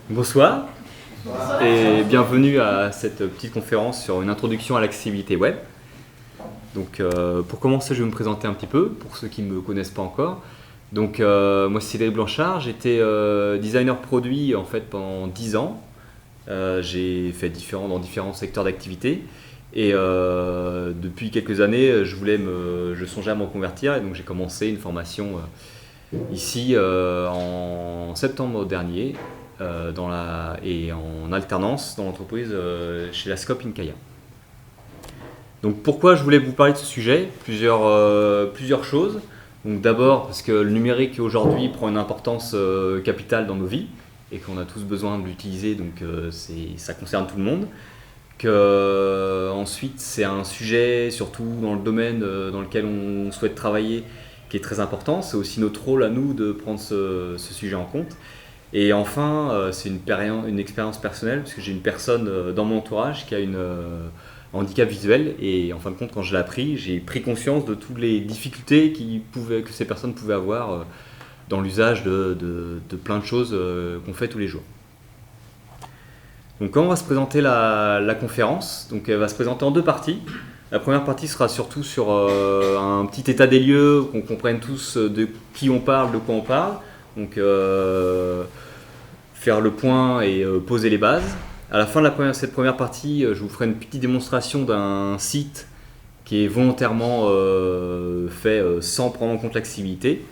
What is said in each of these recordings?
Bonsoir et bienvenue à cette petite conférence sur une introduction à l'accessibilité web. Donc pour commencer, je vais me présenter un petit peu pour ceux qui ne me connaissent pas encore. Donc moi c'est Cédric Blanchard, j'étais designer produit en fait pendant 10 ans. J'ai fait dans différents secteurs d'activité et depuis quelques années je songeais à me reconvertir et donc j'ai commencé une formation ici en septembre dernier. Et en alternance dans l'entreprise chez la Scope Incaya. Donc pourquoi je voulais vous parler de ce sujet ? Plusieurs choses. Donc d'abord parce que le numérique aujourd'hui prend une importance capitale dans nos vies et qu'on a tous besoin de l'utiliser, donc ça concerne tout le monde. Ensuite c'est un sujet, surtout dans le domaine dans lequel on souhaite travailler, qui est très important. C'est aussi notre rôle à nous de prendre ce sujet en compte. Et enfin, c'est une expérience personnelle, parce que j'ai une personne dans mon entourage qui a un handicap visuel. Et en fin de compte, quand je l'ai appris, j'ai pris conscience de toutes les difficultés que ces personnes pouvaient avoir dans l'usage de plein de choses qu'on fait tous les jours. Donc comment va se présenter la conférence ? Donc elle va se présenter en deux parties. La première partie sera surtout sur un petit état des lieux, qu'on comprenne tous de qui on parle, de quoi on parle. Donc faire le point et poser les bases. À la fin de cette première partie, je vous ferai une petite démonstration d'un site qui est volontairement fait sans prendre en compte l'accessibilité,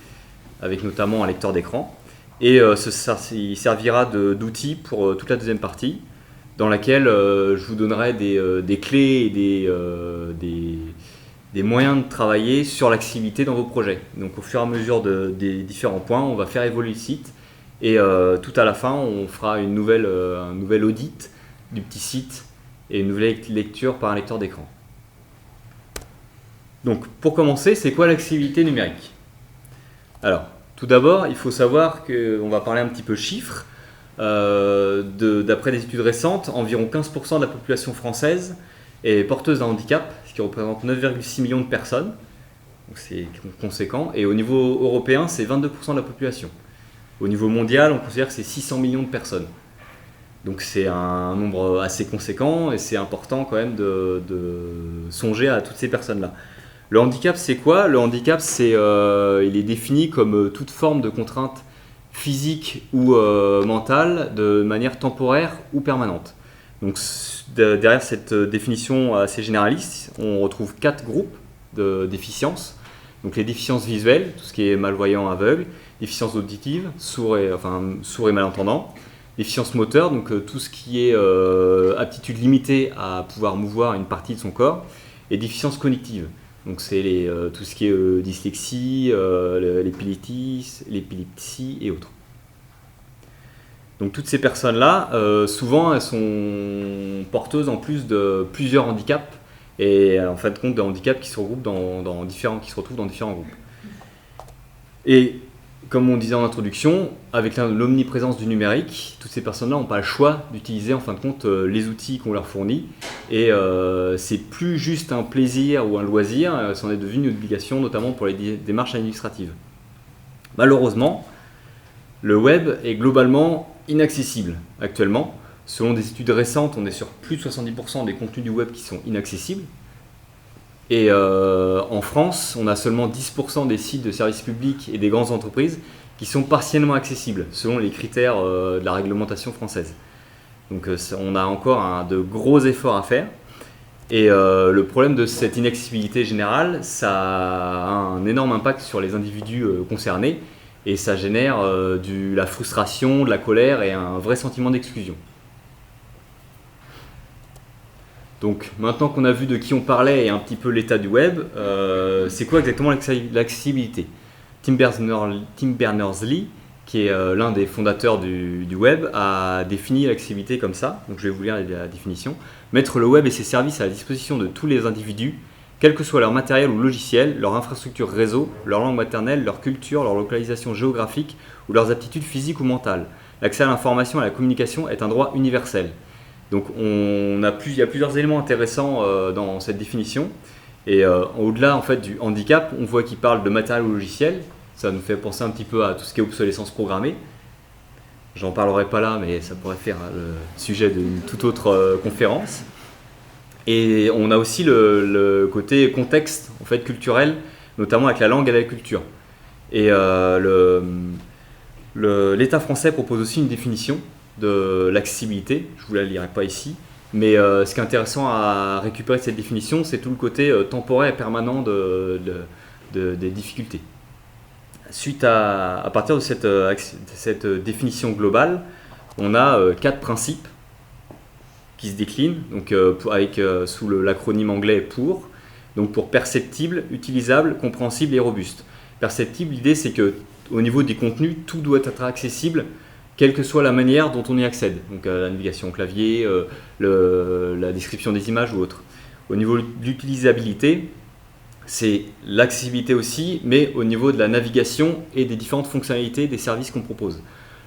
avec notamment un lecteur d'écran. Et il servira d'outil pour toute la deuxième partie, dans laquelle je vous donnerai des clés et des moyens de travailler sur l'accessibilité dans vos projets. Donc au fur et à mesure des différents points, on va faire évoluer le site et tout à la fin, on fera un nouvel audit du petit site et une nouvelle lecture par un lecteur d'écran. Donc pour commencer, c'est quoi l'accessibilité numérique ? Alors, tout d'abord, il faut savoir qu'on va parler un petit peu chiffres. D'après des études récentes, environ 15% de la population française est porteuse d'un handicap, ce qui représente 9,6 millions de personnes, donc c'est conséquent, et au niveau européen, c'est 22% de la population. Au niveau mondial, on considère que c'est 600 millions de personnes. Donc c'est un nombre assez conséquent, et c'est important quand même de songer à toutes ces personnes-là. Le handicap, c'est quoi ? Le handicap, il est défini comme toute forme de contrainte physique ou mentale de manière temporaire ou permanente. Donc derrière cette définition assez généraliste, on retrouve 4 groupes de déficiences. Donc les déficiences visuelles, tout ce qui est malvoyant, aveugle, déficiences auditives, sourd et malentendant, déficience moteur, donc tout ce qui est aptitude limitée à pouvoir mouvoir une partie de son corps, et déficience cognitive. Donc c'est tout ce qui est dyslexie, l'épilepsie et autres. Donc toutes ces personnes-là, souvent elles sont porteuses en plus de plusieurs handicaps et en fin de compte des handicaps qui se retrouvent dans différents groupes. Et comme on disait en introduction, avec l'omniprésence du numérique, toutes ces personnes-là n'ont pas le choix d'utiliser en fin de compte les outils qu'on leur fournit. Et c'est plus juste un plaisir ou un loisir, c'en est devenu une obligation, notamment pour les démarches administratives. Malheureusement, le web est globalement inaccessible actuellement. Selon des études récentes, on est sur plus de 70% des contenus du web qui sont inaccessibles. Et en France, on a seulement 10% des sites de services publics et des grandes entreprises qui sont partiellement accessibles, selon les critères de la réglementation française. Donc on a encore de gros efforts à faire. Et le problème de cette inaccessibilité générale, ça a un énorme impact sur les individus concernés. Et ça génère la frustration, de la colère et un vrai sentiment d'exclusion. Donc maintenant qu'on a vu de qui on parlait et un petit peu l'état du web, c'est quoi exactement l'accessibilité ? Tim Berners-Lee, qui est l'un des fondateurs du web, a défini l'accessibilité comme ça. Donc je vais vous lire la définition. Mettre le web et ses services à la disposition de tous les individus, quel que soit leur matériel ou logiciel, leur infrastructure réseau, leur langue maternelle, leur culture, leur localisation géographique ou leurs aptitudes physiques ou mentales. L'accès à l'information et à la communication est un droit universel. Donc il y a plusieurs éléments intéressants dans cette définition. Et au-delà en fait, du handicap, on voit qu'il parle de matériel ou logiciel. Ça nous fait penser un petit peu à tout ce qui est obsolescence programmée. J'en parlerai pas là, mais ça pourrait faire le sujet d'une toute autre conférence. Et on a aussi le côté contexte en fait, culturel, notamment avec la langue et la culture. Et l'État français propose aussi une définition de l'accessibilité, je ne vous la lirai pas ici, mais ce qui est intéressant à récupérer de cette définition, c'est tout le côté temporaire et permanent des difficultés. À partir de cette définition globale, on a 4 principes qui se déclinent, donc, sous l'acronyme anglais pour, donc pour perceptible, utilisable, compréhensible et robuste. Perceptible, l'idée c'est que au niveau des contenus, tout doit être accessible, quelle que soit la manière dont on y accède. Donc la navigation au clavier, la description des images ou autre. Au niveau de l'utilisabilité, c'est l'accessibilité aussi, mais au niveau de la navigation et des différentes fonctionnalités des services qu'on propose.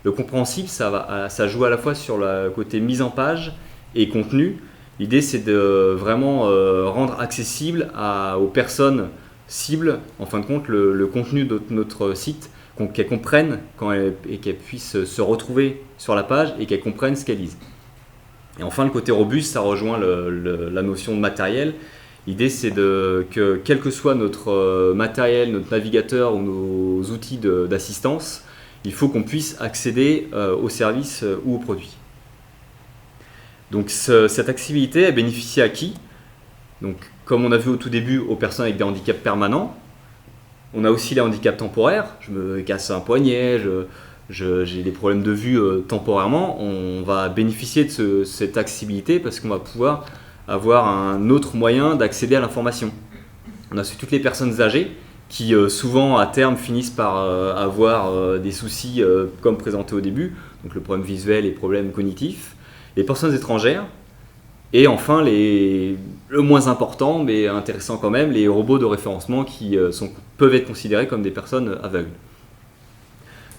Le compréhensible, ça joue à la fois sur le côté mise en page et contenu. L'idée, c'est de vraiment rendre accessible aux personnes cibles, en fin de compte, le contenu de notre site, qu'elles comprennent et qu'elles puissent se retrouver sur la page et qu'elles comprennent ce qu'elles lisent. Et enfin, le côté robuste, ça rejoint la notion de matériel. L'idée, c'est que quel que soit notre matériel, notre navigateur ou nos outils d'assistance, il faut qu'on puisse accéder aux services ou aux produits. Donc cette accessibilité, elle bénéficie à qui? Donc, comme on a vu au tout début, aux personnes avec des handicaps permanents. On a aussi les handicaps temporaires. Je me casse un poignet, j'ai des problèmes de vue temporairement. On va bénéficier de cette accessibilité parce qu'on va pouvoir avoir un autre moyen d'accéder à l'information. On a aussi toutes les personnes âgées qui souvent à terme finissent par avoir des soucis comme présenté au début, donc le problème visuel et les problèmes cognitifs. Les personnes étrangères, et enfin le moins important mais intéressant quand même, les robots de référencement qui peuvent être considérés comme des personnes aveugles.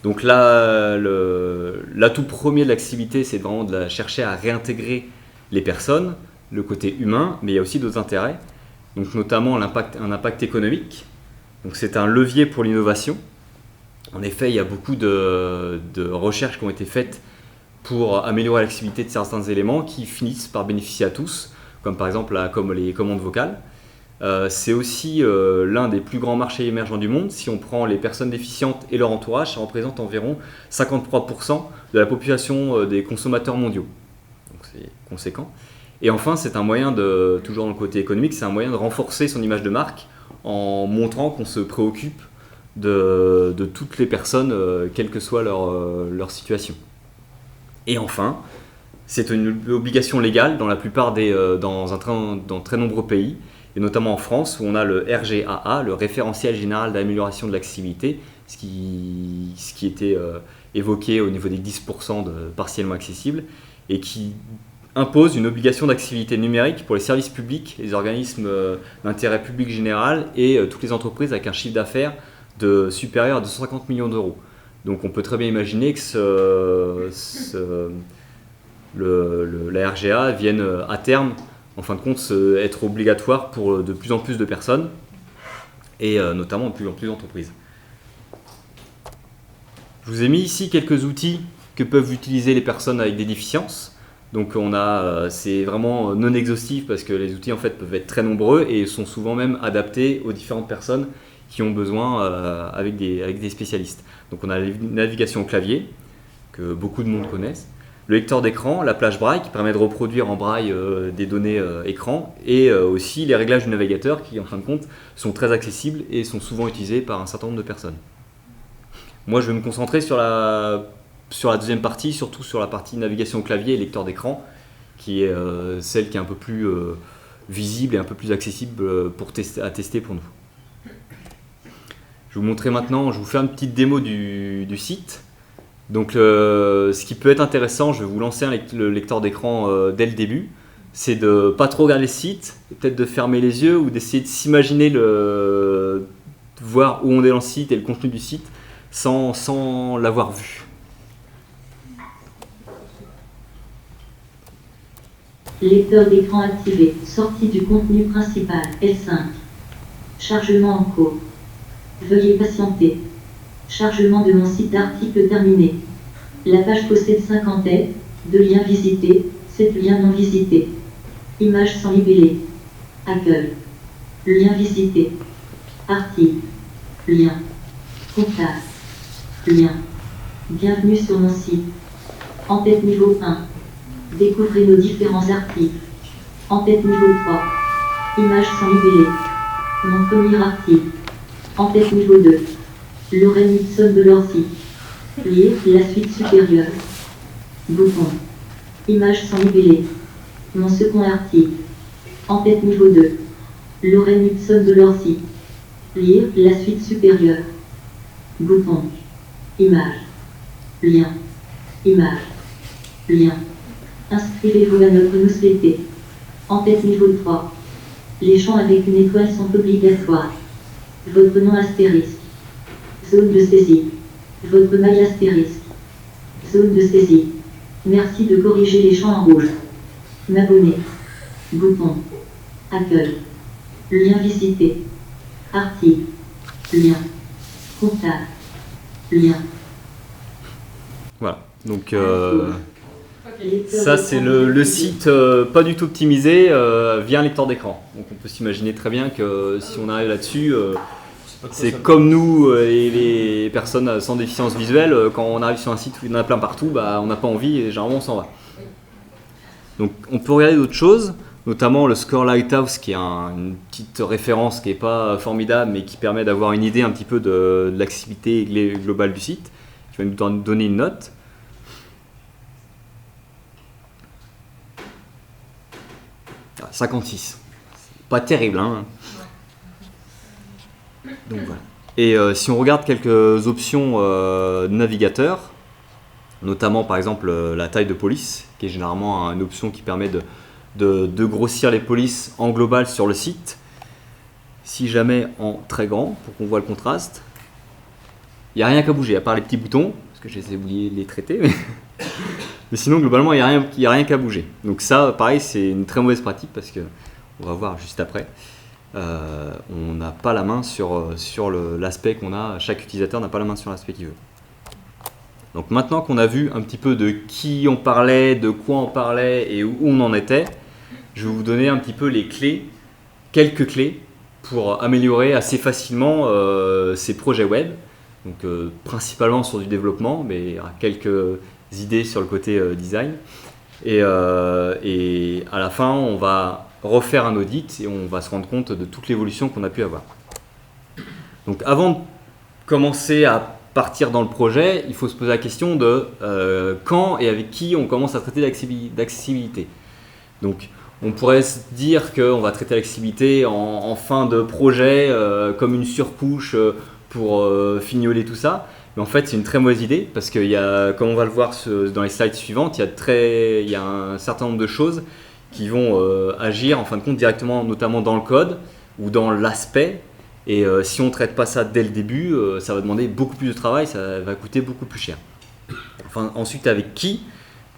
Donc là, l'atout premier de l'accessibilité, c'est vraiment de chercher à réintégrer les personnes, le côté humain, mais il y a aussi d'autres intérêts, donc notamment un impact économique. Donc c'est un levier pour l'innovation. En effet, il y a beaucoup de recherches qui ont été faites pour améliorer l'accessibilité de certains éléments qui finissent par bénéficier à tous, comme par exemple comme les commandes vocales. C'est aussi l'un des plus grands marchés émergents du monde. Si on prend les personnes déficientes et leur entourage, ça représente environ 53% de la population des consommateurs mondiaux. Donc c'est conséquent. Et enfin, c'est un moyen toujours dans le côté économique, c'est un moyen de renforcer son image de marque en montrant qu'on se préoccupe de toutes les personnes, quelle que soit leur situation. Et enfin, c'est une obligation légale dans la plupart dans très nombreux pays, et notamment en France où on a le RGAA, le référentiel général d'amélioration de l'accessibilité, ce qui était évoqué au niveau des 10% de partiellement accessibles, et qui impose une obligation d'accessibilité numérique pour les services publics, les organismes d'intérêt public général et toutes les entreprises avec un chiffre d'affaires supérieur à 250 millions d'euros. Donc on peut très bien imaginer que la RGA vienne à terme, en fin de compte, être obligatoire pour de plus en plus de personnes et notamment de plus en plus d'entreprises. Je vous ai mis ici quelques outils que peuvent utiliser les personnes avec des déficiences. Donc c'est vraiment non exhaustif parce que les outils en fait peuvent être très nombreux et sont souvent même adaptés aux différentes personnes qui ont besoin avec des spécialistes. Donc on a la navigation au clavier, que beaucoup de monde connaissent, le lecteur d'écran, la plage braille qui permet de reproduire en braille des données écran, et aussi les réglages du navigateur qui en fin de compte sont très accessibles et sont souvent utilisés par un certain nombre de personnes. Moi je vais me concentrer sur la deuxième partie, surtout sur la partie navigation au clavier et lecteur d'écran, qui est celle qui est un peu plus visible et un peu plus accessible à tester pour nous. Je vais vous montrer maintenant, je vais vous faire une petite démo du site. Donc ce qui peut être intéressant, je vais vous lancer le lecteur d'écran dès le début, c'est de pas trop regarder le site, peut-être de fermer les yeux ou d'essayer de s'imaginer voir où on est dans le site et le contenu du site sans l'avoir vu. Lecteur d'écran activé. Sortie du contenu principal. L5. Chargement en cours. Veuillez patienter. Chargement de mon site d'article terminé. La page possède 50 têtes, de liens visités, 7 liens non visités. Images sans libeller. Accueil. Lien visité. Article. Lien. Contact. Lien. Bienvenue sur mon site. En tête niveau 1. Découvrez nos différents articles. En tête niveau 3. Images sans libeller. Mon premier article. En tête niveau 2. Lorraine Hudson de leur site. Lire la suite supérieure. Bouton. Images sans libeller. Mon second article. En tête niveau 2. Lorraine Hudson de leur site. Lire la suite supérieure. Bouton. Image. Lien. Image. Lien. Inscrivez-vous à notre newsletter. En tête niveau 3. Les champs avec une étoile sont obligatoires. Votre nom astérisque. Zone de saisie. Votre mail astérisque. Zone de saisie. Merci de corriger les champs en rouge. M'abonner. Bouton. Accueil. Lien visité. Article. Lien. Contact. Lien. Voilà. Donc ça c'est le site pas du tout optimisé via un lecteur d'écran. Donc on peut s'imaginer très bien que si on arrive là-dessus, c'est comme nous et les personnes sans déficience visuelle, quand on arrive sur un site où il y en a plein partout, bah, on n'a pas envie et généralement on s'en va. Donc on peut regarder d'autres choses, notamment le Score Lighthouse qui est une petite référence qui n'est pas formidable mais qui permet d'avoir une idée un petit peu de l'accessibilité globale du site. Je vais nous donner une note. Ah, 56. C'est pas terrible, hein. Donc voilà. Et si on regarde quelques options de navigateur, notamment par exemple la taille de police, qui est généralement une option qui permet de grossir les polices en global sur le site, si jamais en très grand, pour qu'on voit le contraste. Il n'y a rien qu'à bouger, à part les petits boutons, parce que j'ai oublié de les traiter, mais sinon globalement il n'y a rien qu'à bouger. Donc ça, pareil, c'est une très mauvaise pratique, parce que, on va voir juste après, on n'a pas la main sur l'aspect qu'on a, chaque utilisateur n'a pas la main sur l'aspect qu'il veut. Donc maintenant qu'on a vu un petit peu de qui on parlait, de quoi on parlait et où on en était, je vais vous donner un petit peu les clés, quelques clés pour améliorer assez facilement ces projets web. Donc principalement sur du développement, mais il y aura quelques idées sur le côté design. Et à la fin, on va refaire un audit et on va se rendre compte de toute l'évolution qu'on a pu avoir. Donc avant de commencer à partir dans le projet, il faut se poser la question de quand et avec qui on commence à traiter d'accessibilité. Donc on pourrait se dire qu'on va traiter l'accessibilité en fin de projet comme une surcouche pour fignoler tout ça. Mais en fait, c'est une très mauvaise idée parce que, comme on va le voir dans les slides suivantes, il y a un certain nombre de choses qui vont agir en fin de compte directement, notamment dans le code ou dans l'aspect. Et si on ne traite pas ça dès le début, ça va demander beaucoup plus de travail, ça va coûter beaucoup plus cher. Enfin, ensuite, avec qui ?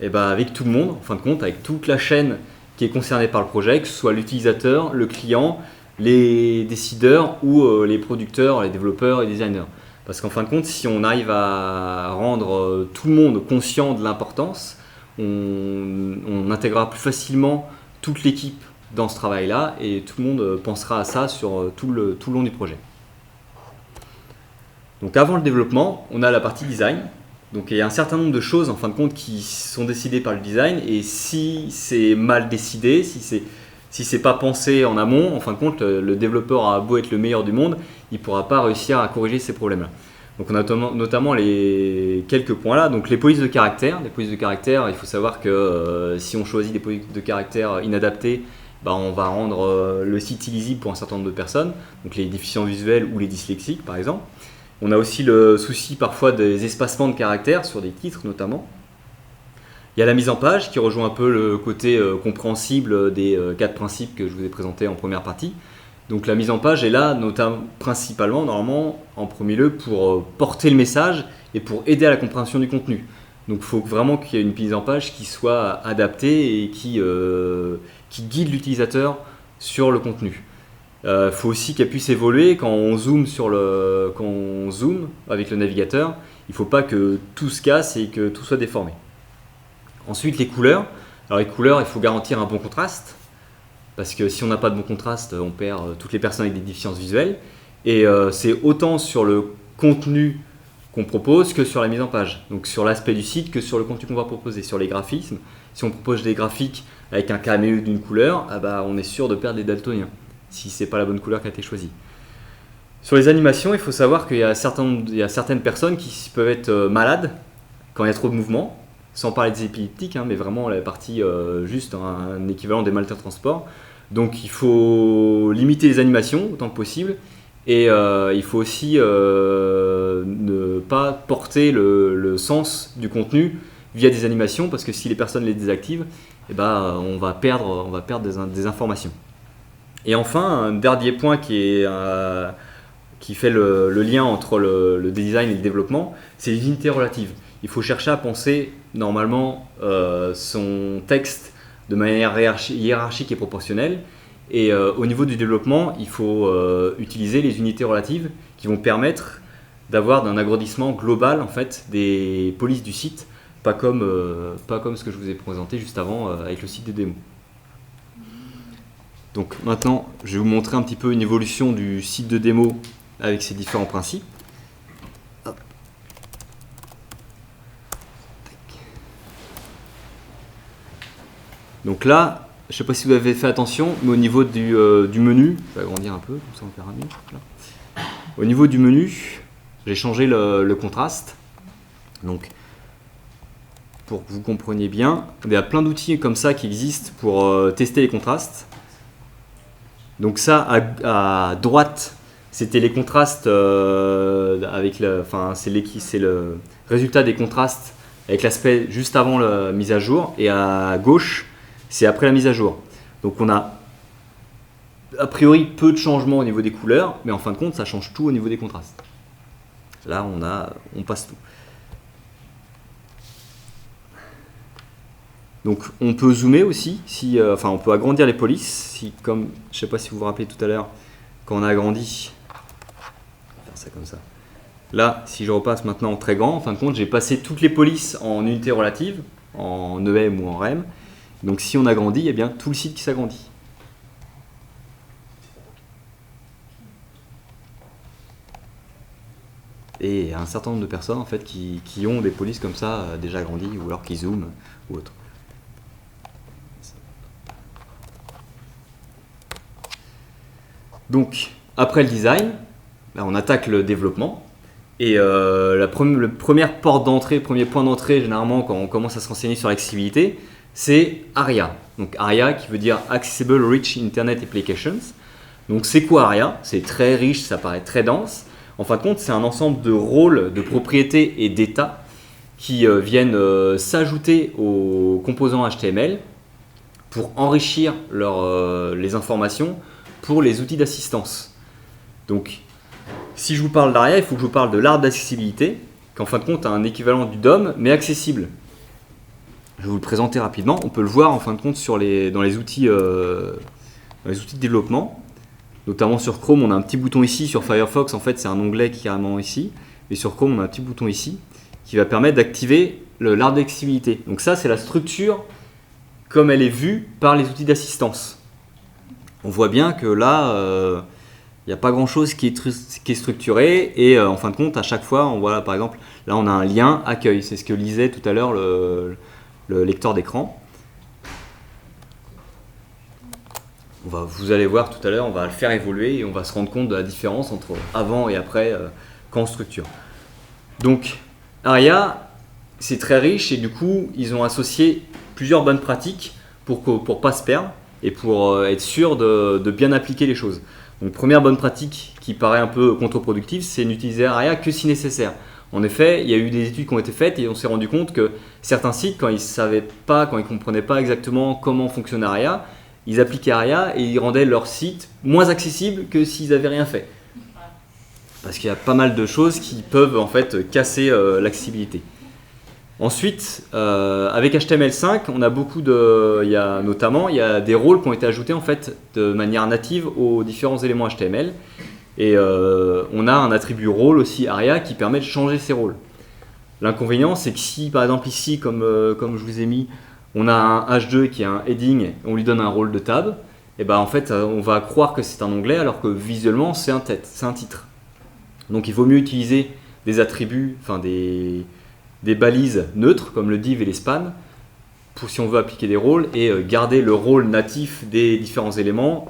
Eh ben, avec tout le monde, en fin de compte, avec toute la chaîne qui est concernée par le projet, que ce soit l'utilisateur, le client, les décideurs ou les producteurs, les développeurs et les designers. Parce qu'en fin de compte, si on arrive à rendre tout le monde conscient de l'importance, on intégrera plus facilement toute l'équipe dans ce travail-là et tout le monde pensera à ça sur tout le long du projet. Donc avant le développement, on a la partie design. Donc il y a un certain nombre de choses en fin de compte qui sont décidées par le design et si c'est mal décidé, si c'est pas pensé en amont, en fin de compte, le développeur a beau être le meilleur du monde, il ne pourra pas réussir à corriger ces problèmes-là. Donc on a notamment les quelques points là. Donc les polices de caractère. Les polices de caractère, il faut savoir que si on choisit des polices de caractère inadaptées, on va rendre le site illisible pour un certain nombre de personnes, donc les déficients visuels ou les dyslexiques par exemple. On a aussi le souci parfois des espacements de caractères sur des titres notamment. Il y a la mise en page qui rejoint un peu le côté compréhensible des 4 principes que je vous ai présentés en première partie. Donc la mise en page est là principalement, normalement, en premier lieu pour porter le message et pour aider à la compréhension du contenu. Donc il faut vraiment qu'il y ait une mise en page qui soit adaptée et qui guide l'utilisateur sur le contenu. Faut aussi qu'elle puisse évoluer quand on zoome avec le navigateur. Il ne faut pas que tout se casse et que tout soit déformé. Ensuite, les couleurs. Alors les couleurs, il faut garantir un bon contraste, parce que si on n'a pas de bon contraste, on perd toutes les personnes avec des déficiences visuelles. Et c'est autant sur le contenu qu'on propose que sur la mise en page. Donc sur l'aspect du site que sur le contenu qu'on va proposer. Sur les graphismes, si on propose des graphiques avec un caméo d'une couleur, on est sûr de perdre les daltoniens, si ce n'est pas la bonne couleur qui a été choisie. Sur les animations, il faut savoir qu'il y a certaines personnes qui peuvent être malades quand il y a trop de mouvements, sans parler des épileptiques, mais vraiment la partie juste un équivalent des malades de transport. Donc il faut limiter les animations autant que possible, et il faut aussi ne pas porter le sens du contenu via des animations, parce que si les personnes les désactivent, on va perdre des informations. Et enfin, un dernier point qui fait le lien entre le design et le développement, c'est les unités relatives. Il faut chercher à penser normalement son texte de manière hiérarchique et proportionnelle. Et au niveau du développement, il faut utiliser les unités relatives qui vont permettre d'avoir un agrandissement global en fait, des polices du site, pas comme ce que je vous ai présenté juste avant avec le site de démo. Donc maintenant, je vais vous montrer un petit peu une évolution du site de démo avec ses différents principes. Hop. Donc là, je ne sais pas si vous avez fait attention, mais au niveau du menu, je vais agrandir un peu, comme ça on verra mieux. Là. Au niveau du menu, j'ai changé le contraste. Donc, pour que vous compreniez bien, il y a plein d'outils comme ça qui existent pour tester les contrastes. Donc ça, à droite, c'était les contrastes c'est le résultat des contrastes avec l'aspect juste avant la mise à jour, et à gauche, c'est après la mise à jour. Donc on a a priori peu de changements au niveau des couleurs, mais en fin de compte, ça change tout au niveau des contrastes. Là, on passe tout. Donc on peut zoomer aussi, on peut agrandir les polices, comme je ne sais pas si vous vous rappelez tout à l'heure, quand on a agrandi, on va faire ça comme ça. Là, si je repasse maintenant en très grand, en fin de compte, j'ai passé toutes les polices en unités relatives, en EM ou en REM. Donc si on agrandit, il y a bien tout le site qui s'agrandit. Et il y a un certain nombre de personnes en fait, qui ont des polices comme ça déjà agrandies, ou alors qui zooment ou autre. Donc, après le design, on attaque le développement. Et le premier point d'entrée, généralement, quand on commence à se renseigner sur l'accessibilité, c'est ARIA. Donc ARIA qui veut dire Accessible Rich Internet Applications. Donc c'est quoi ARIA? C'est très riche, ça paraît très dense. En fin de compte, c'est un ensemble de rôles, de propriétés et d'états qui viennent s'ajouter aux composants HTML pour enrichir les informations pour les outils d'assistance. Donc, si je vous parle d'ARIA, il faut que je vous parle de l'arbre d'accessibilité, qui en fin de compte a un équivalent du DOM, mais accessible. Je vais vous le présenter rapidement. On peut le voir en fin de compte dans les outils de développement. Notamment sur Chrome, on a un petit bouton ici. Sur Firefox, en fait, c'est un onglet qui est carrément ici. Et sur Chrome, on a un petit bouton ici qui va permettre d'activer l'arbre d'accessibilité. Donc ça, c'est la structure comme elle est vue par les outils d'assistance. On voit bien que là, il n'y a pas grand-chose qui est structuré. Et en fin de compte, à chaque fois, on voit par exemple, là, on a un lien accueil. C'est ce que lisait tout à l'heure le lecteur d'écran. Vous allez voir tout à l'heure, on va le faire évoluer et on va se rendre compte de la différence entre avant et après quand on structure. Donc, ARIA, c'est très riche et du coup, ils ont associé plusieurs bonnes pratiques pour ne pas se perdre et pour être sûr de bien appliquer les choses. Donc, première bonne pratique qui paraît un peu contre-productive, c'est n'utiliser ARIA que si nécessaire. En effet, il y a eu des études qui ont été faites et on s'est rendu compte que certains sites, quand ils ne comprenaient pas exactement comment fonctionnait ARIA, ils appliquaient ARIA et ils rendaient leur site moins accessible que s'ils n'avaient rien fait. Parce qu'il y a pas mal de choses qui peuvent en fait casser l'accessibilité. Ensuite, avec HTML5, on a il y a des rôles qui ont été ajoutés en fait de manière native aux différents éléments HTML. Et on a un attribut rôle aussi ARIA qui permet de changer ces rôles. L'inconvénient, c'est que si par exemple ici, comme je vous ai mis, on a un H2 qui est un heading, on lui donne un rôle de tab, et ben en fait on va croire que c'est un onglet alors que visuellement c'est un titre. Donc il vaut mieux utiliser des attributs, enfin des balises neutres comme le div et les spans, pour si on veut appliquer des rôles et garder le rôle natif des différents éléments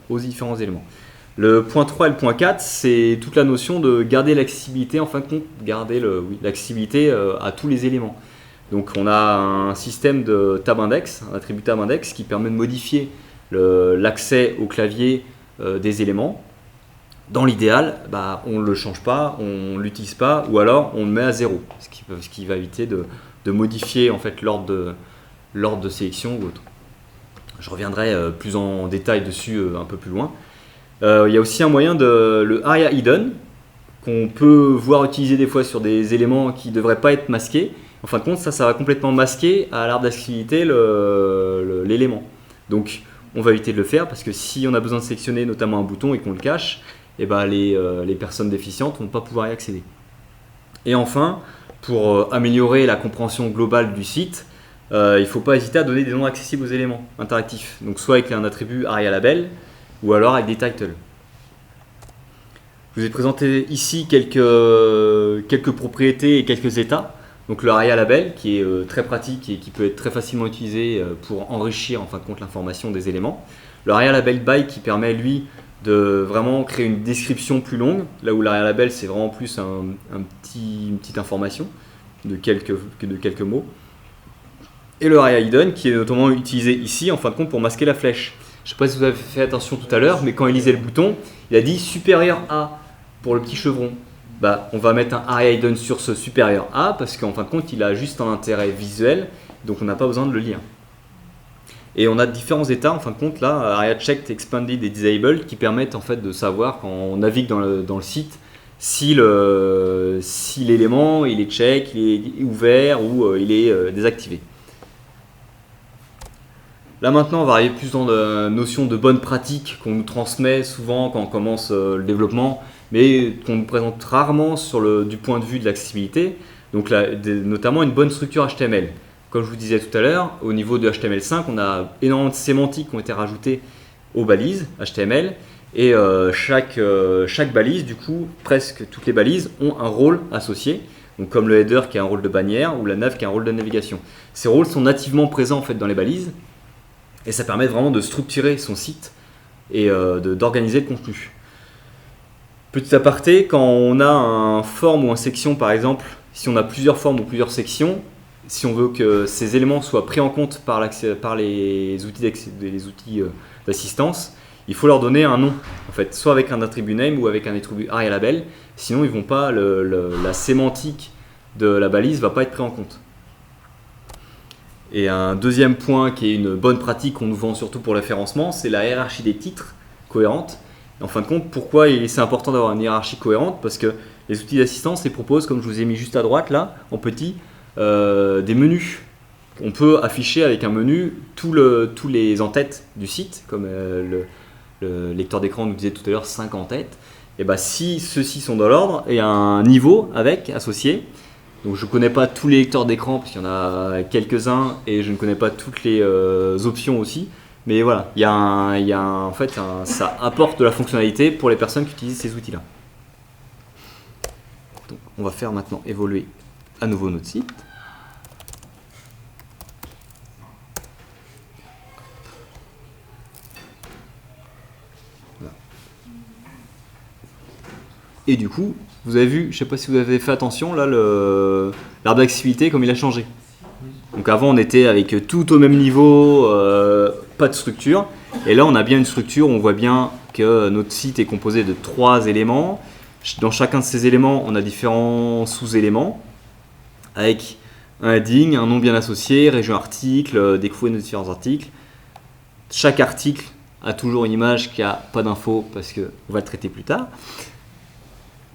aux différents éléments. Le point 3 et le point 4, c'est toute la notion de garder l'accessibilité, en fin de compte, garder l'accessibilité à tous les éléments. Donc on a un système de tab index, un attribut tab index qui permet de modifier l'accès au clavier des éléments. Dans l'idéal, on ne le change pas, on ne l'utilise pas, ou alors on le met à 0, ce qui va éviter de modifier en fait, l'ordre de sélection ou autre. Je reviendrai plus en détail dessus un peu plus loin. Il y a aussi un moyen le ARIA hidden qu'on peut voir utiliser des fois sur des éléments qui ne devraient pas être masqués. En fin de compte, ça va complètement masquer à l'arbre d'accessibilité l'élément. Donc on va éviter de le faire parce que si on a besoin de sélectionner notamment un bouton et qu'on le cache, et les personnes déficientes ne vont pas pouvoir y accéder. Et enfin, pour améliorer la compréhension globale du site, il ne faut pas hésiter à donner des noms accessibles aux éléments interactifs. Donc soit avec un attribut ARIA label, ou alors avec des titles. Je vous ai présenté ici quelques propriétés et quelques états. Donc le ARIA label qui est très pratique et qui peut être très facilement utilisé pour enrichir en fin de compte l'information des éléments. Le ARIA label by qui permet lui de vraiment créer une description plus longue, là où l'ARIA label c'est vraiment plus une petite information de quelques mots. Et le ARIA hidden qui est notamment utilisé ici en fin de compte pour masquer la flèche. Je ne sais pas si vous avez fait attention tout à l'heure, mais quand il lisait le bouton, il a dit supérieur à pour le petit chevron. On va mettre un ARIA hidden sur ce supérieur à parce qu'en fin de compte, il a juste un intérêt visuel, donc on n'a pas besoin de le lire. Et on a différents états, en fin de compte, là, ARIA checked, expanded et disabled, qui permettent en fait de savoir quand on navigue dans le site si l'élément il est check, il est ouvert ou il est désactivé. Là maintenant, on va arriver plus dans la notion de bonne pratique qu'on nous transmet souvent quand on commence le développement, mais qu'on nous présente rarement du point de vue de l'accessibilité, donc là, notamment une bonne structure HTML. Comme je vous disais tout à l'heure, au niveau de HTML5, on a énormément de sémantiques qui ont été rajoutées aux balises HTML, et chaque balise, du coup, presque toutes les balises ont un rôle associé, donc comme le header qui a un rôle de bannière ou la nav qui a un rôle de navigation. Ces rôles sont nativement présents en fait, dans les balises, et ça permet vraiment de structurer son site et d'organiser le contenu. Petit aparté, quand on a un form ou une section par exemple, si on a plusieurs formes ou plusieurs sections, si on veut que ces éléments soient pris en compte par les outils d'assistance, il faut leur donner un nom, en fait, soit avec un attribut name ou avec un attribut ARIA label, sinon ils vont pas, la sémantique de la balise ne va pas être prise en compte. Et un deuxième point qui est une bonne pratique qu'on nous vend surtout pour le référencement, c'est la hiérarchie des titres cohérente. Et en fin de compte, pourquoi c'est important d'avoir une hiérarchie cohérente? Parce que les outils d'assistance les proposent, comme je vous ai mis juste à droite là, en petit, des menus. On peut afficher avec un menu tous les en-têtes du site, comme le lecteur d'écran nous disait tout à l'heure 5 en-têtes. Et si ceux-ci sont dans l'ordre, il y a un niveau associé. Donc je ne connais pas tous les lecteurs d'écran parce qu'il y en a quelques-uns et je ne connais pas toutes les options aussi. Mais voilà, ça apporte de la fonctionnalité pour les personnes qui utilisent ces outils-là. Donc on va faire maintenant évoluer à nouveau notre site. Voilà. Et du coup, vous avez vu, je ne sais pas si vous avez fait attention, là l'arbre d'accessibilité comme il a changé. Donc avant on était avec tout au même niveau, pas de structure. Et là on a bien une structure, on voit bien que notre site est composé de 3 éléments. Dans chacun de ces éléments, on a différents sous-éléments avec un heading, un nom bien associé, région article, découvrir nos différents articles. Chaque article a toujours une image qui n'a pas d'infos parce qu'on va le traiter plus tard.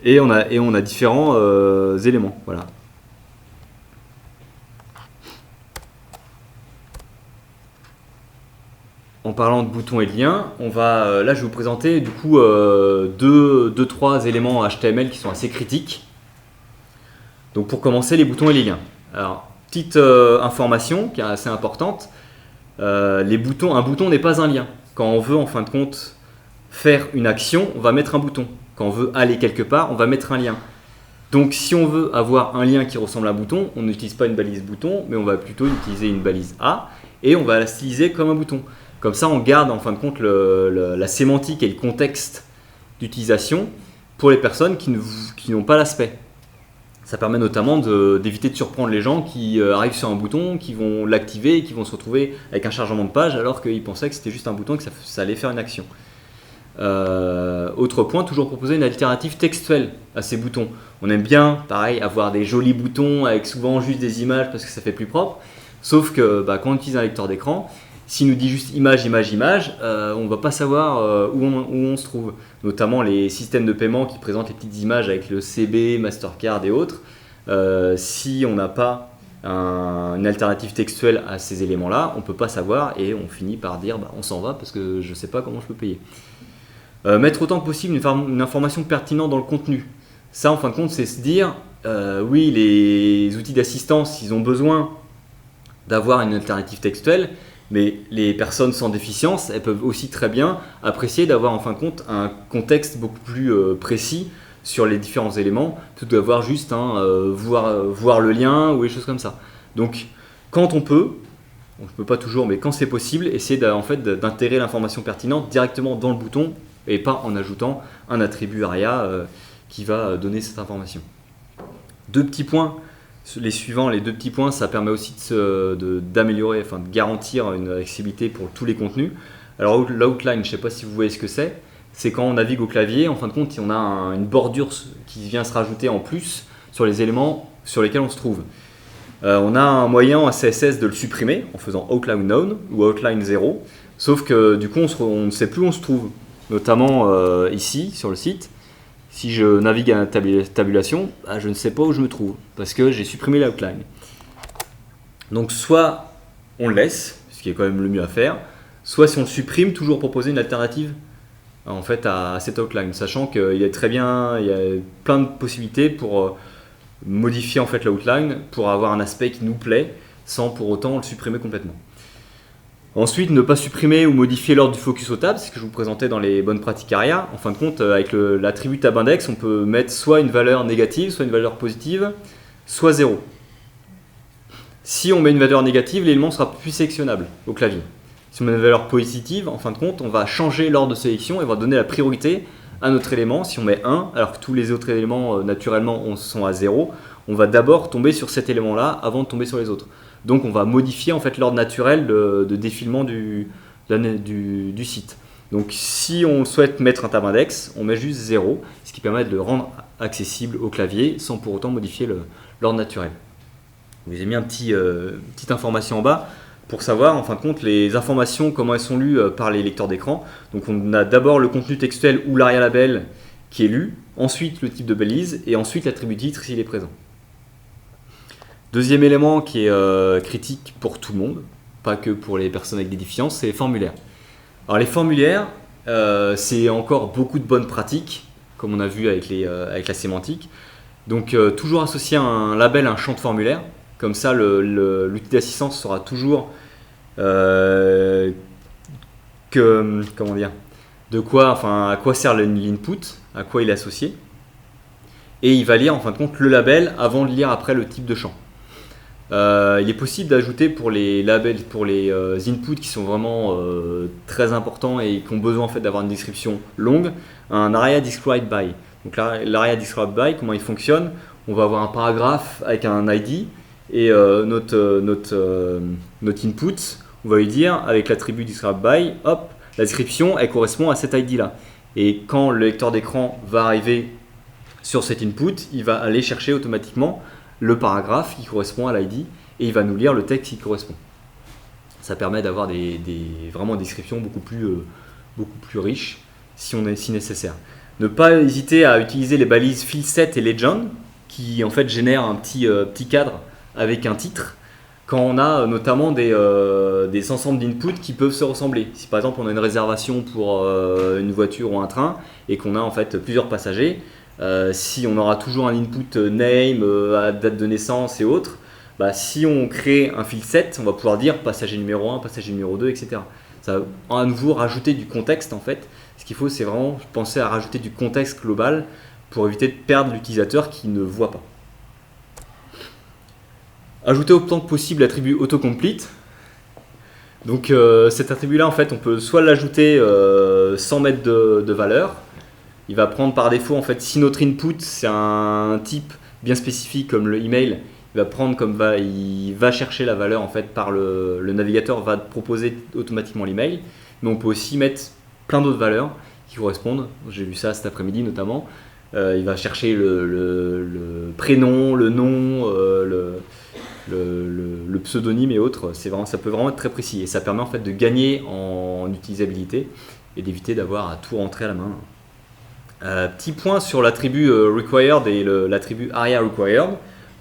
Et on a différents éléments. Voilà. En parlant de boutons et de liens, là je vais vous présenter du coup 2-3 éléments HTML qui sont assez critiques. Donc pour commencer, les boutons et les liens. Alors, petite information qui est assez importante, un bouton n'est pas un lien. Quand on veut en fin de compte faire une action, on va mettre un bouton. Quand on veut aller quelque part, on va mettre un lien. Donc si on veut avoir un lien qui ressemble à un bouton, on n'utilise pas une balise bouton, mais on va plutôt utiliser une balise A et on va la styliser comme un bouton. Comme ça, on garde en fin de compte la sémantique et le contexte d'utilisation pour les personnes qui n'ont pas l'aspect. Ça permet notamment d'éviter de surprendre les gens qui arrivent sur un bouton, qui vont l'activer et qui vont se retrouver avec un chargement de page alors qu'ils pensaient que c'était juste un bouton et que ça allait faire une action. Autre point, toujours proposer une alternative textuelle à ces boutons. On aime bien, pareil, avoir des jolis boutons avec souvent juste des images parce que ça fait plus propre. Sauf que quand on utilise un lecteur d'écran, s'il nous dit juste image, image, image, on ne va pas savoir où on se trouve. Notamment les systèmes de paiement qui présentent les petites images avec le CB, Mastercard et autres. Si on n'a pas une alternative textuelle à ces éléments-là, on ne peut pas savoir et on finit par dire on s'en va parce que je ne sais pas comment je peux payer. Mettre autant que possible une information pertinente dans le contenu. Ça, en fin de compte, c'est se dire, oui, les outils d'assistance, ils ont besoin d'avoir une alternative textuelle, mais les personnes sans déficience, elles peuvent aussi très bien apprécier d'avoir en fin de compte un contexte beaucoup plus précis sur les différents éléments, plutôt que d'avoir juste voir le lien ou des choses comme ça. Donc, quand on peut, je ne peux pas toujours, mais quand c'est possible, essayer d'intégrer l'information pertinente directement dans le bouton et pas en ajoutant un attribut ARIA qui va donner cette information. Deux petits points, les deux petits points, ça permet aussi d'améliorer, de garantir une accessibilité pour tous les contenus. Alors l'outline, je ne sais pas si vous voyez ce que c'est quand on navigue au clavier, en fin de compte, on a une bordure qui vient se rajouter en plus sur les éléments sur lesquels on se trouve. On a un moyen en CSS de le supprimer en faisant outline none ou outline 0, sauf que du coup on ne sait plus où on se trouve. Notamment ici sur le site, si je navigue à la tabulation, je ne sais pas où je me trouve parce que j'ai supprimé l'outline. Donc soit on le laisse, ce qui est quand même le mieux à faire, soit si on le supprime, toujours proposer une alternative en fait à cette outline, sachant qu'il y a plein de possibilités pour modifier en fait l'outline pour avoir un aspect qui nous plaît sans pour autant le supprimer complètement. Ensuite, ne pas supprimer ou modifier l'ordre du focus au tab, c'est ce que je vous présentais dans les bonnes pratiques ARIA. En fin de compte, avec l'attribut tab index, on peut mettre soit une valeur négative, soit une valeur positive, soit 0. Si on met une valeur négative, l'élément sera plus sélectionnable au clavier. Si on met une valeur positive, en fin de compte, on va changer l'ordre de sélection et on va donner la priorité à notre élément. Si on met 1, alors que tous les autres éléments naturellement sont à 0, on va d'abord tomber sur cet élément-là avant de tomber sur les autres. Donc on va modifier en fait l'ordre naturel de défilement du site. Donc si on souhaite mettre un tab index, on met juste 0, ce qui permet de le rendre accessible au clavier sans pour autant modifier l'ordre naturel. Je vous ai mis petite information en bas pour savoir en fin de compte les informations, comment elles sont lues par les lecteurs d'écran. Donc on a d'abord le contenu textuel ou l'ARIA label qui est lu, ensuite le type de balise et ensuite l'attribut titre s'il est présent. Deuxième élément qui est critique pour tout le monde, pas que pour les personnes avec des déficiences, c'est les formulaires. Alors les formulaires, c'est encore beaucoup de bonnes pratiques, comme on a vu avec la sémantique. Donc toujours associer un label à un champ de formulaire, comme ça l'outil d'assistance saura toujours à quoi sert l'input, à quoi il est associé. Et il va lire en fin de compte le label avant de lire après le type de champ. Il est possible d'ajouter pour les labels, pour les inputs qui sont vraiment très importants et qui ont besoin en fait d'avoir une description longue, un ARIA described by. Donc l'ARIA described by, comment il fonctionne? On va avoir un paragraphe avec un ID et notre input, on va lui dire avec l'attribut described by, hop, la description elle correspond à cet ID là. Et quand le lecteur d'écran va arriver sur cet input, il va aller chercher automatiquement le paragraphe qui correspond à l'ID et il va nous lire le texte qui correspond. Ça permet d'avoir vraiment des descriptions beaucoup plus riches si nécessaire. Ne pas hésiter à utiliser les balises fill set et legend qui en fait génèrent un petit cadre avec un titre quand on a notamment des ensembles d'inputs qui peuvent se ressembler. Si par exemple on a une réservation pour une voiture ou un train et qu'on a en fait plusieurs passagers, si on aura toujours un input name, à date de naissance et autres, bah, si on crée un fil set, on va pouvoir dire passager numéro 1, passager numéro 2, etc. Ça va à nouveau rajouter du contexte en fait. Ce qu'il faut, c'est vraiment penser à rajouter du contexte global pour éviter de perdre l'utilisateur qui ne voit pas. Ajouter autant que possible l'attribut autocomplete. Donc cet attribut là en fait on peut soit l'ajouter sans mettre de valeur. Il va prendre par défaut en fait si notre input c'est un type bien spécifique comme le email, il va chercher la valeur en fait par le navigateur va proposer automatiquement l'email. Mais on peut aussi mettre plein d'autres valeurs qui correspondent. J'ai vu ça cet après-midi notamment. Il va chercher le prénom, le nom, le pseudonyme et autres, ça peut vraiment être très précis et ça permet en fait de gagner en utilisabilité et d'éviter d'avoir à tout rentrer à la main. Petit point sur l'attribut required et l'attribut aria required.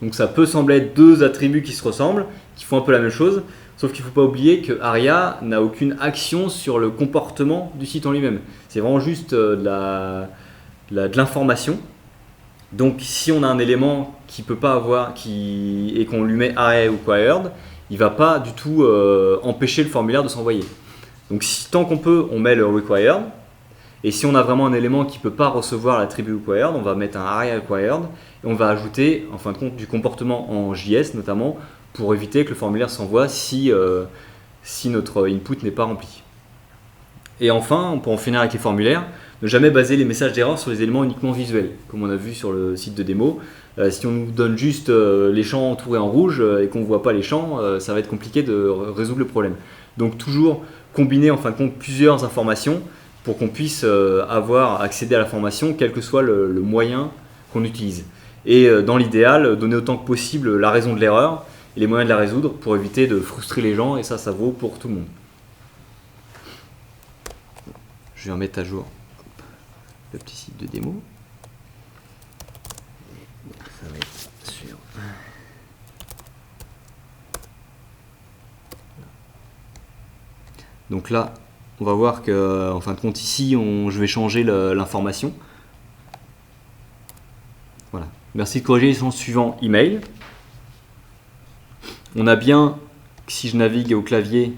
Donc ça peut sembler être deux attributs qui se ressemblent, qui font un peu la même chose, sauf qu'il ne faut pas oublier que aria n'a aucune action sur le comportement du site en lui-même. C'est vraiment juste de l'information. Donc si on a un élément qui peut pas avoir et qu'on lui met aria required, il va pas du tout empêcher le formulaire de s'envoyer. Donc tant qu'on peut, on met le required. Et si on a vraiment un élément qui peut pas recevoir l'attribut required, on va mettre un aria required et on va ajouter en fin de compte du comportement en JS notamment pour éviter que le formulaire s'envoie si notre input n'est pas rempli. Et enfin, pour en finir avec les formulaires, ne jamais baser les messages d'erreur sur les éléments uniquement visuels, comme on a vu sur le site de démo. Si on nous donne juste les champs entourés en rouge et qu'on ne voit pas les champs, ça va être compliqué de résoudre le problème. Donc toujours combiner en fin de compte plusieurs informations pour qu'on puisse accéder à l'information, quel que soit le moyen qu'on utilise. Et dans l'idéal, donner autant que possible la raison de l'erreur et les moyens de la résoudre pour éviter de frustrer les gens, et ça vaut pour tout le monde. Je vais en mettre à jour le petit site de démo. Ça va être sûr. Donc là, on va voir que, en fin de compte, ici, je vais changer l'information. Voilà. Merci de corriger les sens suivants email. On a bien, si je navigue au clavier,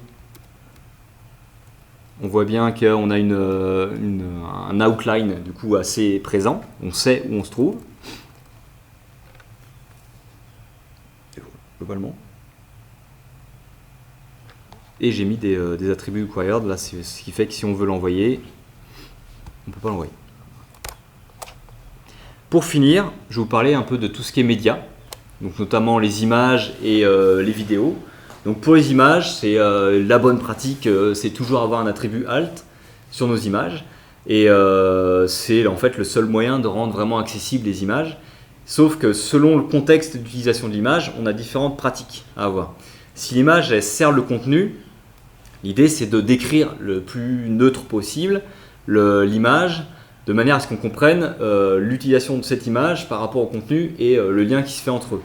on voit bien qu'on a un outline du coup assez présent. On sait où on se trouve. Globalement. Et j'ai mis des attributs required. Là, c'est ce qui fait que si on veut l'envoyer, on ne peut pas l'envoyer. Pour finir, je vais vous parler un peu de tout ce qui est média, donc notamment les images et les vidéos. Donc pour les images, c'est la bonne pratique, c'est toujours avoir un attribut alt sur nos images. Et c'est en fait le seul moyen de rendre vraiment accessibles les images. Sauf que selon le contexte d'utilisation de l'image, on a différentes pratiques à avoir. Si l'image elle sert le contenu, l'idée c'est de décrire le plus neutre possible l'image, de manière à ce qu'on comprenne l'utilisation de cette image par rapport au contenu et le lien qui se fait entre eux.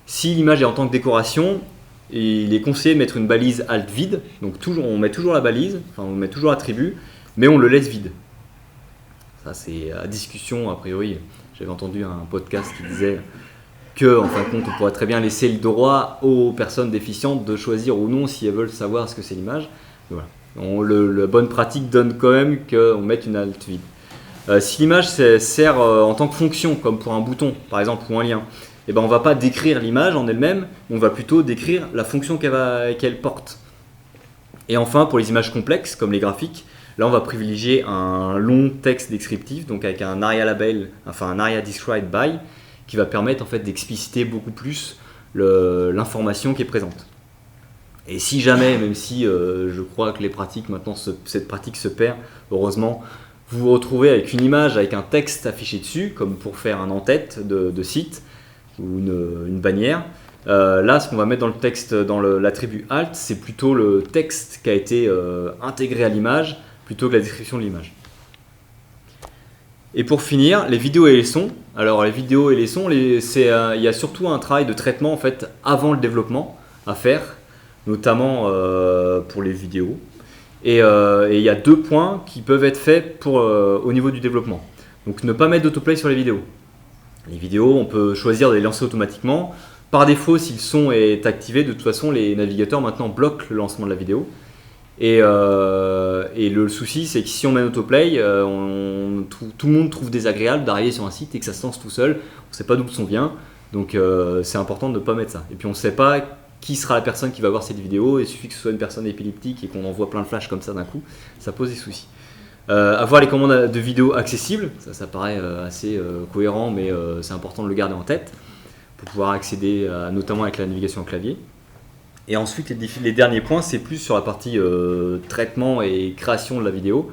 Si l'image est en tant que décoration, il est conseillé de mettre une balise alt vide, donc on met toujours la balise, enfin on met toujours l'attribut, mais on le laisse vide. Ça c'est à discussion a priori. J'avais entendu un podcast qui disait que, en fin de compte, on pourrait très bien laisser le droit aux personnes déficientes de choisir ou non si elles veulent savoir ce que c'est l'image. Voilà. La bonne pratique donne quand même qu'on mette une alt vide. Si l'image sert en tant que fonction, comme pour un bouton par exemple ou un lien, eh ben, on ne va pas décrire l'image en elle-même, on va plutôt décrire la fonction qu'elle porte. Et enfin, pour les images complexes comme les graphiques, là on va privilégier un long texte descriptif, donc avec un aria label, enfin un aria described by, qui va permettre en fait d'expliciter beaucoup plus l'information qui est présente. Et si jamais, même si je crois que les pratiques maintenant, cette pratique se perd, heureusement, vous vous retrouvez avec une image avec un texte affiché dessus, comme pour faire un en-tête de site ou une bannière. Là, ce qu'on va mettre dans le texte, dans l'attribut alt, c'est plutôt le texte qui a été intégré à l'image, plutôt que la description de l'image. Et pour finir, les vidéos et les sons. Alors les vidéos et les sons, il y a surtout un travail de traitement en fait avant le développement à faire, notamment pour les vidéos. Et il y a deux points qui peuvent être faits au niveau du développement. Donc ne pas mettre d'autoplay sur les vidéos. Les vidéos, on peut choisir de les lancer automatiquement. Par défaut, si le son est activé, de toute façon, les navigateurs maintenant bloquent le lancement de la vidéo. Et le souci, c'est que si on met un autoplay, tout le monde trouve désagréable d'arriver sur un site et que ça se lance tout seul. On ne sait pas d'où le son vient. Donc c'est important de ne pas mettre ça. Et puis on ne sait pas qui sera la personne qui va voir cette vidéo. Il suffit que ce soit une personne épileptique et qu'on envoie plein de flashs comme ça d'un coup. Ça pose des soucis. Avoir les commandes de vidéo accessibles, ça paraît assez cohérent, mais c'est important de le garder en tête pour pouvoir accéder notamment avec la navigation au clavier. Et ensuite, les derniers points, c'est plus sur la partie traitement et création de la vidéo.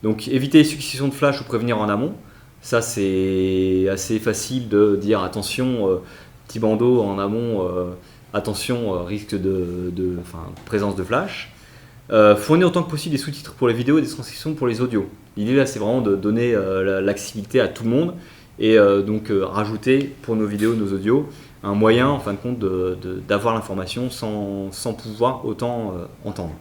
Donc éviter les successions de flash ou prévenir en amont. Ça, c'est assez facile de dire attention, petit bandeau en amont, attention, risque de présence de flash. Fournir autant que possible des sous-titres pour les vidéos et des transcriptions pour les audios. L'idée là, c'est vraiment de donner l'accessibilité à tout le monde et donc rajouter pour nos vidéos, nos audios, un moyen en fin de compte d'avoir l'information sans pouvoir autant entendre.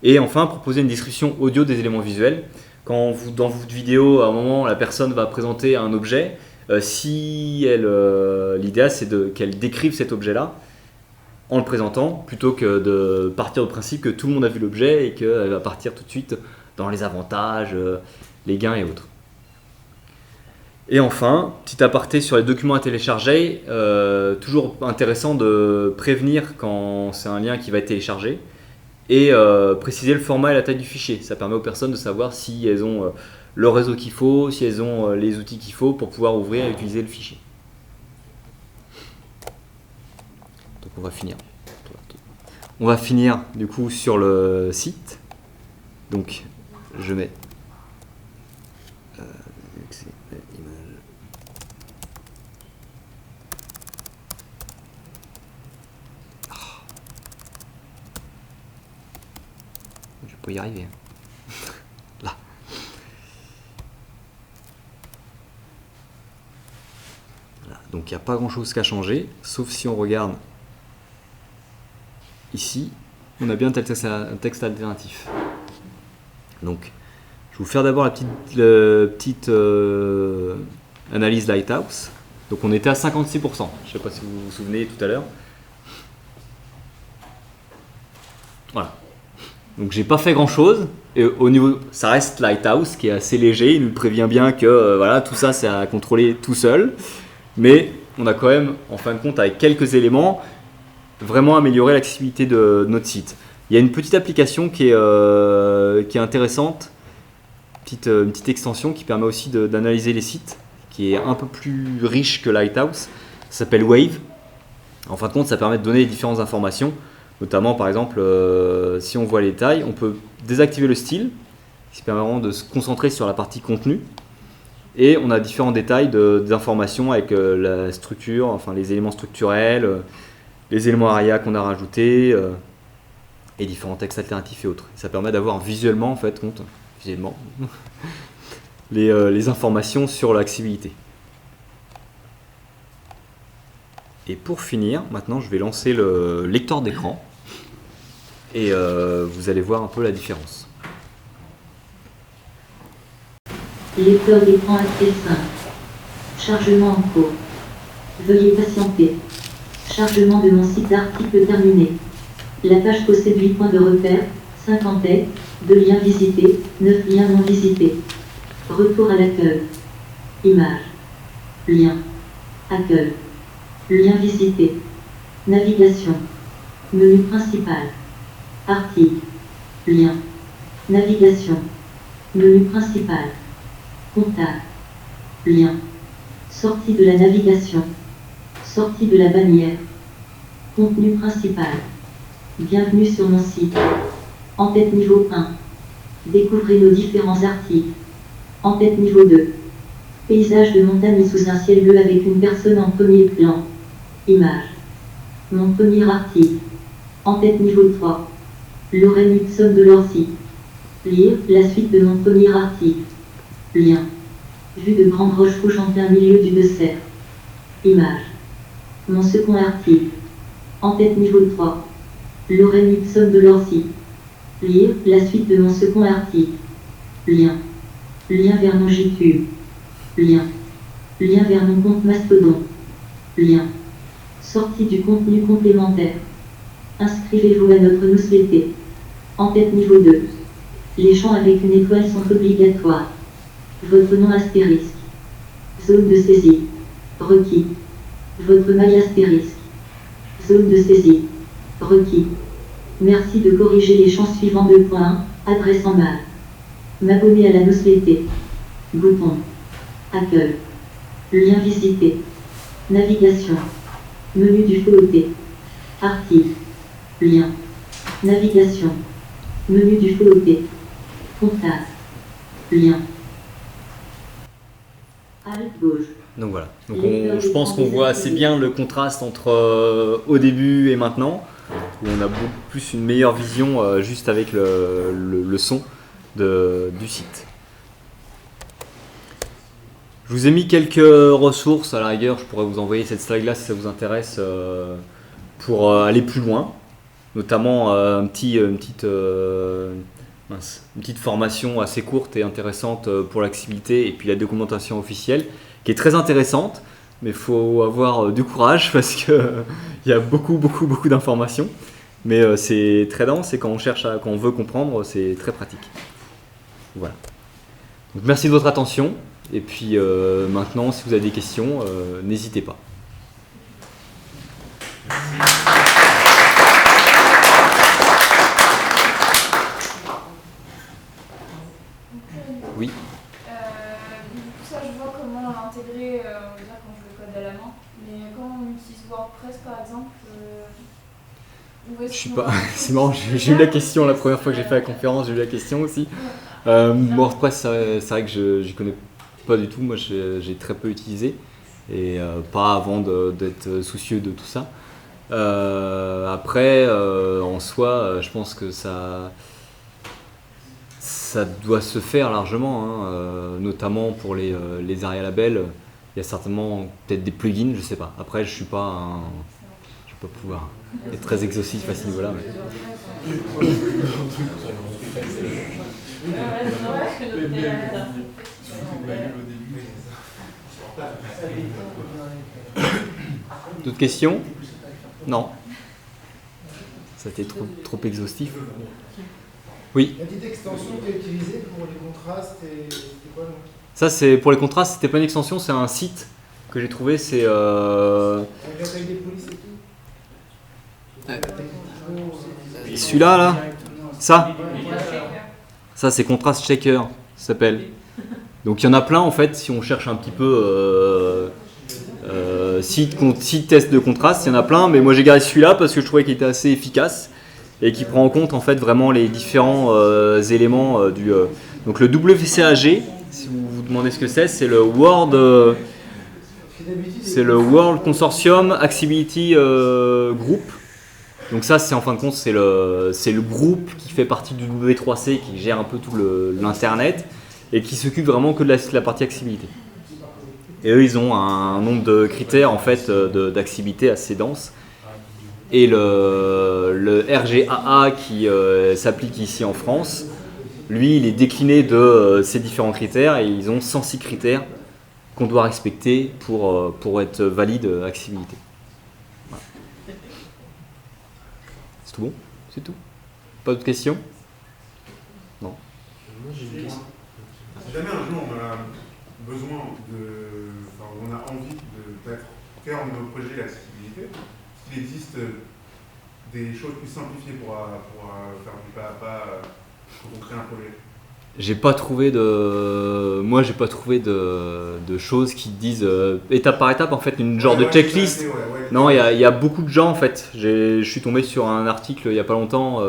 Et enfin, proposer une description audio des éléments visuels. Quand dans votre vidéo, à un moment, la personne va présenter un objet, l'idéal c'est qu'elle décrive cet objet-là en le présentant, plutôt que de partir du principe que tout le monde a vu l'objet et qu'elle va partir tout de suite dans les avantages, les gains et autres. Et enfin, petit aparté sur les documents à télécharger, toujours intéressant de prévenir quand c'est un lien qui va être téléchargé et préciser le format et la taille du fichier. Ça permet aux personnes de savoir si elles ont le réseau qu'il faut, si elles ont les outils qu'il faut pour pouvoir ouvrir et utiliser le fichier. Donc on va finir. On va finir du coup sur le site. Donc je mets je peux y arriver. Là. Voilà. Donc il n'y a pas grand chose qu'à changer, sauf si on regarde ici, on a bien un texte alternatif. Donc je vais vous faire d'abord la petite analyse Lighthouse. Donc on était à 56%. Je ne sais pas si vous vous souvenez tout à l'heure. Voilà. Donc j'ai pas fait grand chose. Et au niveau, ça reste Lighthouse qui est assez léger. Il nous prévient bien que voilà, tout ça c'est à contrôler tout seul. Mais on a quand même, en fin de compte, avec quelques éléments, vraiment amélioré l'accessibilité de notre site. Il y a une petite application qui est intéressante, une petite extension qui permet aussi d'analyser les sites, qui est un peu plus riche que Lighthouse. Ça s'appelle Wave. En fin de compte, ça permet de donner les différentes informations. Notamment, par exemple, si on voit les tailles, on peut désactiver le style, qui permet vraiment de se concentrer sur la partie contenu. Et on a différents détails d'informations avec la structure, enfin les éléments structurels, les éléments ARIA qu'on a rajoutés, et différents textes alternatifs et autres. Ça permet d'avoir visuellement, en fait, les informations sur l'accessibilité. Et pour finir, maintenant je vais lancer le lecteur d'écran et vous allez voir un peu la différence. Lecteur d'écran accès simple. Chargement en cours. Veuillez patienter. Chargement de mon site d'article terminé. La page possède 8 points de repère, 50 textes, 2 liens visités, 9 liens non visités. Retour à l'accueil. Image. Lien. Accueil. Lien visité. Navigation. Menu principal. Article. Lien. Navigation. Menu principal. Contact. Lien. Sortie de la navigation. Sortie de la bannière. Contenu principal. Bienvenue sur mon site. En-tête niveau 1. Découvrez nos différents articles. En-tête niveau 2. Paysage de montagne sous un ciel bleu avec une personne en premier plan. Image. Mon premier article. En-tête niveau 3. Lorraine Hudson de Lorcy. Lire la suite de mon premier article. Lien. Vue de grande roche rouge en plein milieu du dessert. Image. Mon second article. En-tête niveau 3. Lorraine Hudson de Lorcy. Lire la suite de mon second article. Lien. Lien vers mon YouTube. Lien. Lien vers mon compte Mastodon. Lien. Sortie du contenu complémentaire. Inscrivez-vous à notre newsletter. En-tête niveau 2. Les champs avec une étoile sont obligatoires. Votre nom astérisque. Zone de saisie. Requis. Votre mail astérisque. Zone de saisie. Requis. Merci de corriger les champs suivants 2.1. Adresse en mal. M'abonner à la newsletter. Bouton. Accueil. Lien visité. Navigation. Menu du FOOT. Article. Lien. Navigation. Menu du FOOT. Contact. Lien. Alt gauche. Donc voilà. Donc je pense qu'on voit assez bien le contraste entre au début et maintenant, où on a beaucoup plus une meilleure vision juste avec le son du site. Je vous ai mis quelques ressources, à la rigueur je pourrais vous envoyer cette slide là si ça vous intéresse pour aller plus loin, notamment une petite formation assez courte et intéressante pour l'accessibilité et puis la documentation officielle qui est très intéressante, mais il faut avoir du courage parce qu'il y a beaucoup d'informations, mais c'est très dense et quand on veut comprendre, c'est très pratique. Voilà. Donc, merci de votre attention. Et puis maintenant, si vous avez des questions, n'hésitez pas. Oui. Du coup, ça, je vois comment l'intégrer, on va dire quand je le code à la main. Mais quand on utilise WordPress, par exemple, je suis pas. C'est marrant. J'ai eu la question la première fois que j'ai fait la conférence. J'ai eu la question aussi. WordPress, c'est vrai que je n'y connais pas du tout. Moi, j'ai très peu utilisé et pas avant d'être soucieux de tout ça. Après, en soi, je pense que ça doit se faire largement, hein, notamment pour les ARIA labels. Il y a certainement peut-être des plugins, je sais pas. Après, je vais pas pouvoir être très exhaustif à ce niveau-là. Mais... D'autres questions? Non. Ça a été trop exhaustif. Oui. La petite extension qui est utilisée pour les contrastes, c'était quoi donc? Ça, c'est pour les contrastes, c'était pas une extension, c'est un site que j'ai trouvé. C'est. Avec la taille des polices et tout. Celui-là, là. Ça, c'est Contrast Checker, ça s'appelle. Donc il y en a plein en fait, si on cherche un petit peu site test de contraste, il y en a plein, mais moi j'ai gardé celui-là parce que je trouvais qu'il était assez efficace et qui prend en compte en fait vraiment les différents éléments du. Donc le WCAG, si vous vous demandez ce que c'est le World Consortium Accessibility Group. Donc ça, c'est en fin de compte, c'est le groupe qui fait partie du W3C, qui gère un peu tout l'internet et qui s'occupe vraiment que de la partie accessibilité. Et eux, ils ont un nombre de critères en fait d'accessibilité assez dense. Et le RGAA qui s'applique ici en France, lui, il est décliné de ces différents critères et ils ont 106 critères qu'on doit respecter pour être valide accessibilité. Voilà. C'est tout bon? C'est tout? Pas d'autres questions? Non. Moi j'ai une question. Si jamais un jour on a besoin on a envie de peut-être faire de nos projets l'accessibilité, est-ce qu'il existe des choses plus simplifiées pour faire du pas à pas quand on crée un projet? J'ai pas trouvé de choses qui disent étape par étape en fait une genre de checklist. Non, il y a beaucoup de gens en fait. Je suis tombé sur un article il y a pas longtemps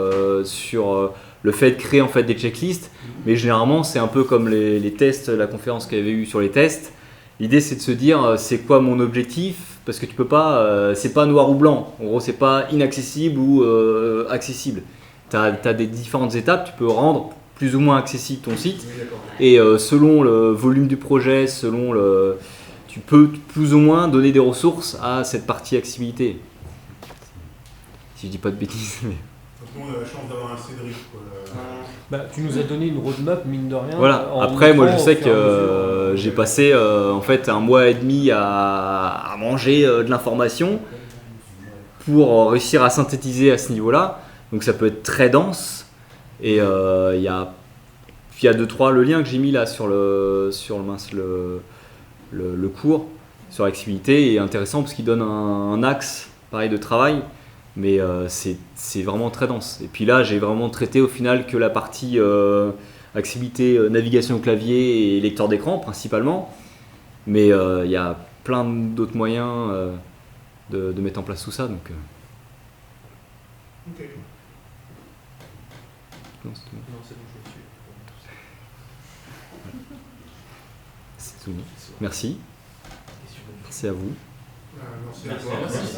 sur le fait de créer en fait des checklists, mais généralement c'est un peu comme les tests, la conférence qu'il y avait eu sur les tests. L'idée c'est de se dire c'est quoi mon objectif, parce que tu peux pas, c'est pas noir ou blanc. En gros c'est pas inaccessible ou accessible. T'as des différentes étapes, tu peux rendre plus ou moins accessible ton site et selon le volume du projet, tu peux plus ou moins donner des ressources à cette partie accessibilité. Si je dis pas de bêtises. Mais... Tout le monde a la chance d'avoir un Cédric, quoi. Bah, tu nous as donné une roadmap, mine de rien. Voilà. en Après, moi, je montrant sais au fur et à que mesure, j'ai passé en fait 1 mois et demi à manger de l'information pour réussir à synthétiser à ce niveau-là. Donc ça peut être très dense. Et il y a 2-3 le lien que j'ai mis là sur le cours sur l'accessibilité est intéressant parce qu'il donne un axe pareil de travail. Mais c'est vraiment très dense. Et puis là, j'ai vraiment traité au final que la partie accessibilité, navigation au clavier et lecteur d'écran principalement. Mais il y a plein d'autres moyens de mettre en place tout ça. Donc, Ok. non, c'est tout bon. Non, c'est bon, je suis. C'est tout bon. Merci. Merci à vous. Merci à toi. Merci.